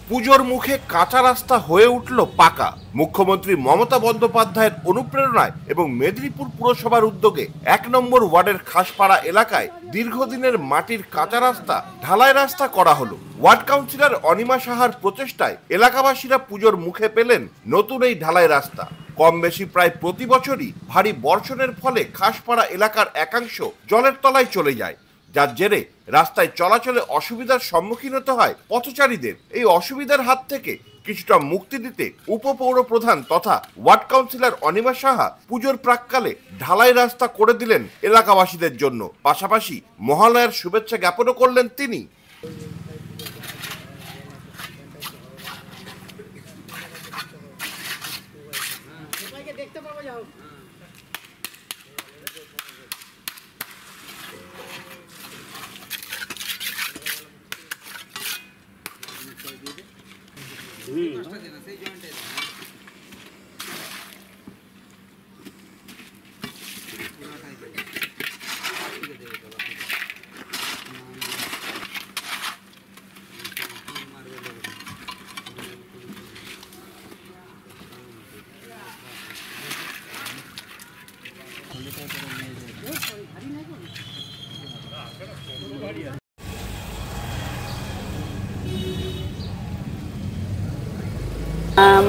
পুজোর মুখে কাঁচা রাস্তা হয়ে উঠল পাকা। মুখ্যমন্ত্রী মমতা বন্দ্যোপাধ্যায়ের অনুপ্রেরণায় এবং মেদিনীপুর পুরসভার উদ্যোগে ১ নম্বর ওয়ার্ডের খাসপাড়া এলাকায় দীর্ঘদিনের মাটির কাঁচা রাস্তা ঢালাই রাস্তা করা হলো। ওয়ার্ড কাউন্সিলর অনিমা সাহার প্রচেষ্টায় এলাকাবাসীরা পুজোর মুখে পেলেন নতুন এই ঢালাই রাস্তা। কম বেশি প্রায় প্রতি বছরই ভারী বর্ষণের ফলে খাসপাড়া এলাকার একাংশ জলের তলায় চলে যায়, যার জেরে রাস্তায় চলাচলে অসুবিধার সম্মুখীন হতে হয় পথচারীদের। এই অসুবিধার হাত থেকে কিছুটা মুক্তি দিতে উপপৌর প্রধান তথা ওয়ার্ড কাউন্সিলর অনিমা সাহা পুজোর প্রাক্কালে ঢালাই রাস্তা করে দিলেন এলাকাবাসীদের জন্য। পাশাপাশি মহালয়ার শুভেচ্ছা জ্ঞাপনও করলেন তিনি।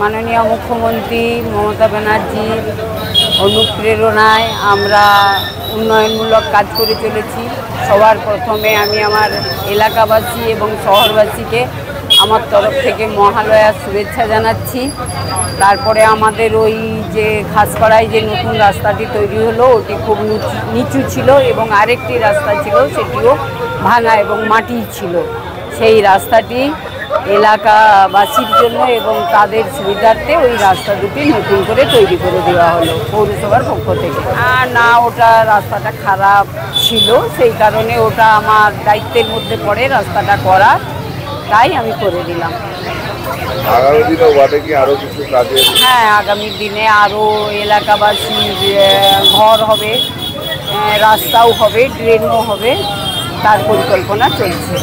মাননীয় মুখ্যমন্ত্রী মমতা ব্যানার্জির অনুপ্রেরণায় আমরা উন্নয়নমূলক কাজ করে চলেছি। সবার প্রথমে আমি আমার এলাকাবাসী এবং শহরবাসীকে আমার তরফ থেকে মহালয়ার শুভেচ্ছা জানাচ্ছি। তারপরে আমাদের ওই যে খাসপাড়ায় যে নতুন রাস্তাটি তৈরি হলো ওটি খুব নিচু ছিল এবং আরেকটি রাস্তা ছিল সেটিও ভাঙা এবং মাটি ছিল। সেই রাস্তাটি এলাকাবাসীর জন্য এবং তাদের সুবিধার্থে ওই রাস্তা দুটি নতুন করে তৈরি করে দেওয়া হলো পৌরসভার পক্ষ থেকে। আর না, ওটা রাস্তাটা খারাপ ছিল, সেই কারণে ওটা আমার দায়িত্বের মধ্যে পড়ে রাস্তাটা করা, তাই আমি করে দিলাম। আগামী দিনে ওয়ার্ডে কি আরো কিছু কাজে? হ্যাঁ, আগামী দিনে আরও এলাকাবাসীর ঘর হবে, রাস্তাও হবে, ড্রেনও হবে, তার পরিকল্পনা চলছে।